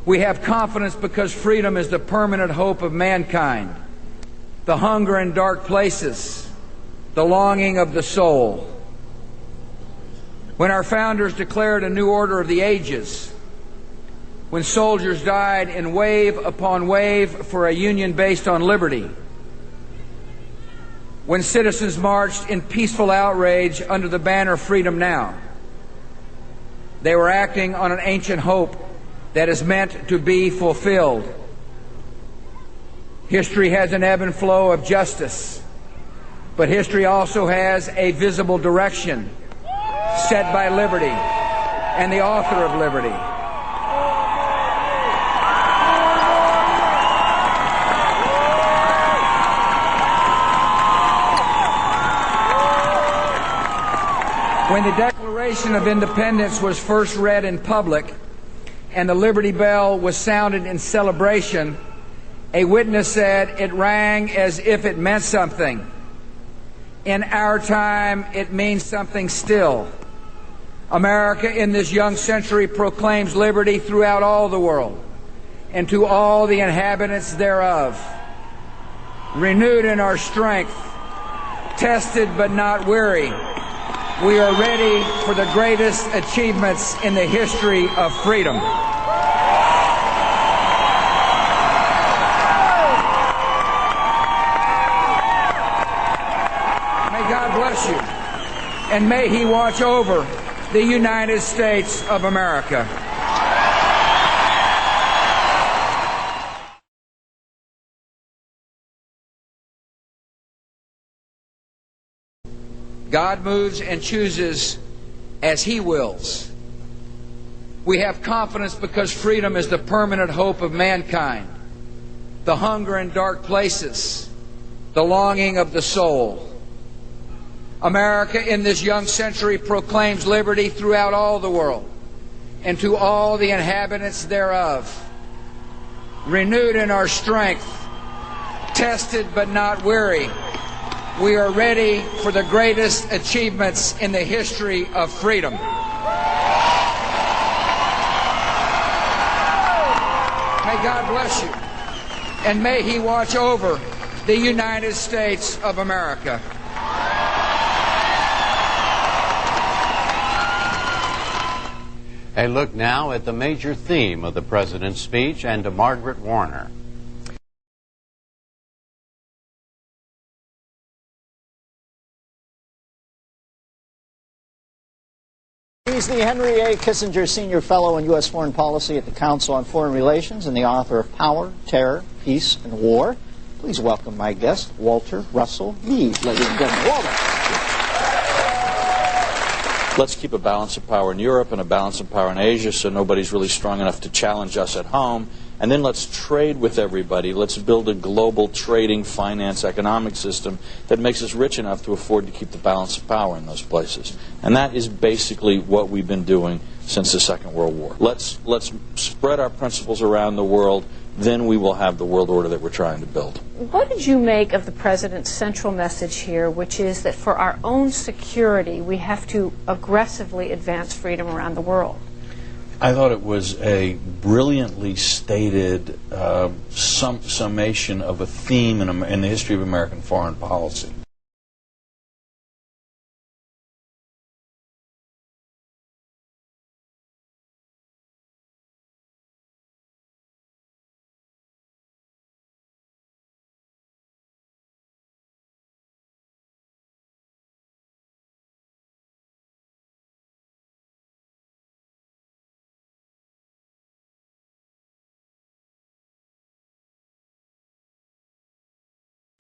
We have confidence because freedom is the permanent hope of mankind, the hunger in dark places, the longing of the soul. When our founders declared a new order of the ages, when soldiers died in wave upon wave for a union based on liberty, when citizens marched in peaceful outrage under the banner Freedom Now, they were acting on an ancient hope that is meant to be fulfilled. History has an ebb and flow of justice, but history also has a visible direction set by liberty and the author of liberty. When the Declaration of Independence was first read in public and the Liberty Bell was sounded in celebration, a witness said it rang as if it meant something. In our time, it means something still. America in this young century proclaims liberty throughout all the world and to all the inhabitants thereof. Renewed in our strength, tested but not weary, we are ready for the greatest achievements in the history of freedom. May God bless you, and may He watch over the United States of America. God moves and chooses as He wills. We have confidence because freedom is the permanent hope of mankind, the hunger in dark places, the longing of the soul. America in this young century proclaims liberty throughout all the world and to all the inhabitants thereof. Renewed in our strength, tested but not weary, we are ready for the greatest achievements in the history of freedom. May God bless you, and may He watch over the United States of America. A look now at the major theme of the President's speech and to Margaret Warner. He's the Henry A. Kissinger Senior Fellow in U.S. Foreign Policy at the Council on Foreign Relations and the author of Power, Terror, Peace, and War. Please welcome my guest, Walter Russell Mead, ladies and gentlemen. Walter. Let's keep a balance of power in Europe and a balance of power in Asia so nobody's really strong enough to challenge us at home. And then let's trade with everybody. Let's build a global trading, finance, economic system that makes us rich enough to afford to keep the balance of power in those places. And that is basically what we've been doing since the Second World War. Let's spread our principles around the world. Then we will have the world order that we're trying to build. What did you make of the President's central message here, which is that for our own security, we have to aggressively advance freedom around the world? I thought it was a brilliantly stated summation of a theme in the history of American foreign policy.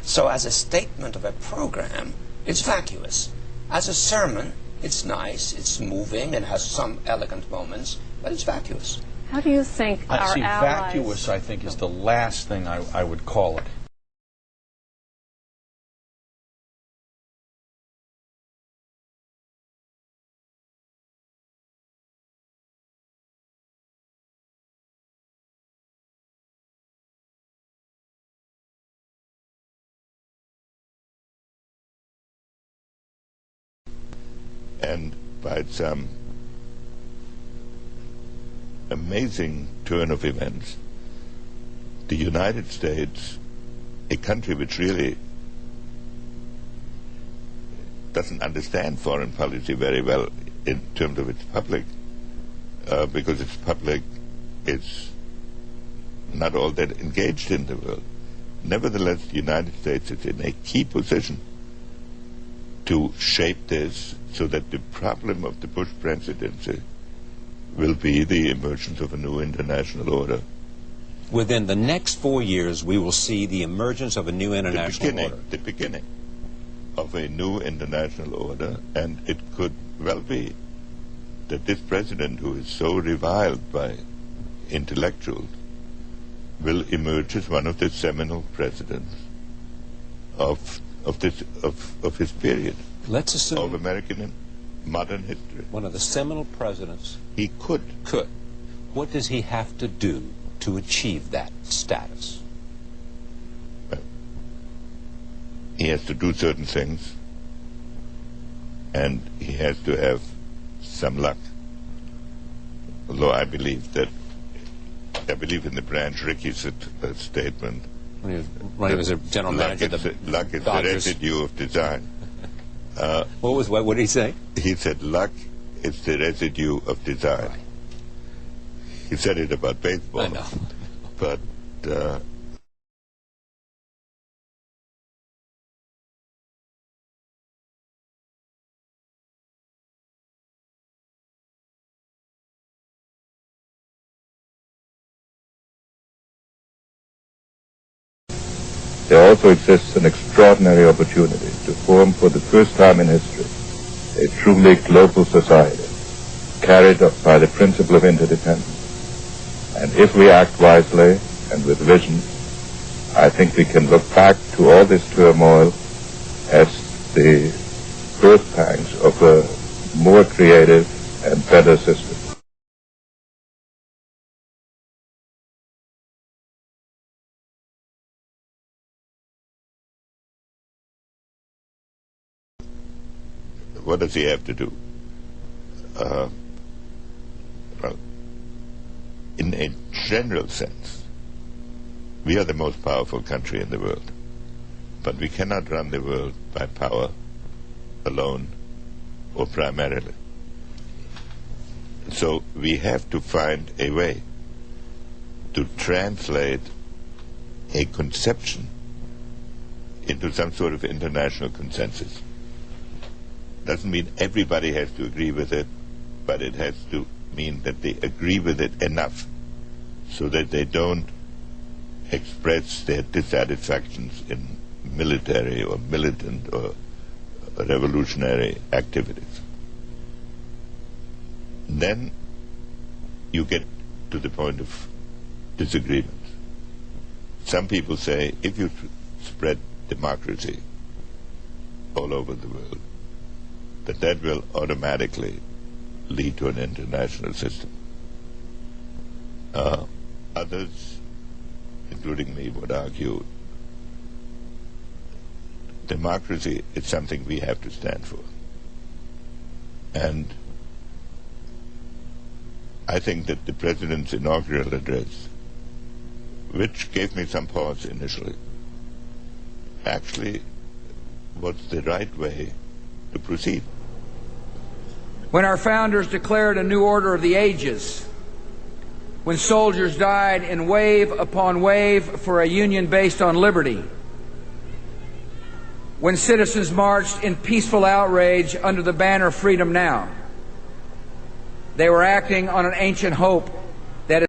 So as a statement of a program, it's vacuous. As a sermon, it's nice, it's moving, and has some elegant moments, but it's vacuous. How do you think our allies... Vacuous, I think, is the last thing I would call it. But it's amazing to turn of events, the United States, a country which really doesn't understand foreign policy very well in terms of its public, because its public is not all that engaged in the world. Nevertheless, the United States is in a key position to shape this so that the problem of the Bush presidency will be the emergence of a new international order. Within the next 4 years, we will see the emergence of a new international order. The beginning of a new international order, and it could well be that this president, who is so reviled by intellectuals, will emerge as one of the seminal presidents of his period. Let's assume of American modern history. One of the seminal presidents. He could. What does he have to do to achieve that status? Well, he has to do certain things, and he has to have some luck. Although I believe in the Branch Rickey statement. When he was a general manager of the luck is Dodgers. the residue of design. What did he say? He said luck is the residue of design. Right. He said it about baseball. I know. But there also exists an extraordinary opportunity to form for the first time in history a truly global society, carried up by the principle of interdependence. And if we act wisely and with vision, I think we can look back to all this turmoil as the birth pangs of a more creative and better system. what does he have to do? Well, in a general sense, we are the most powerful country in the world, but we cannot run the world by power alone or primarily. So we have to find a way to translate a conception into some sort of international consensus. Doesn't mean everybody has to agree with it, but it has to mean that they agree with it enough so that they don't express their dissatisfactions in military or militant or revolutionary activities. Then you get to the point of disagreement. Some people say if you spread democracy all over the world, that will automatically lead to an international system. Others, including me, would argue democracy is something we have to stand for. And I think that the President's inaugural address, which gave me some pause initially, actually was the right way to proceed. When our founders declared a new order of the ages, when soldiers died in wave upon wave for a union based on liberty, when citizens marched in peaceful outrage under the banner Freedom Now, they were acting on an ancient hope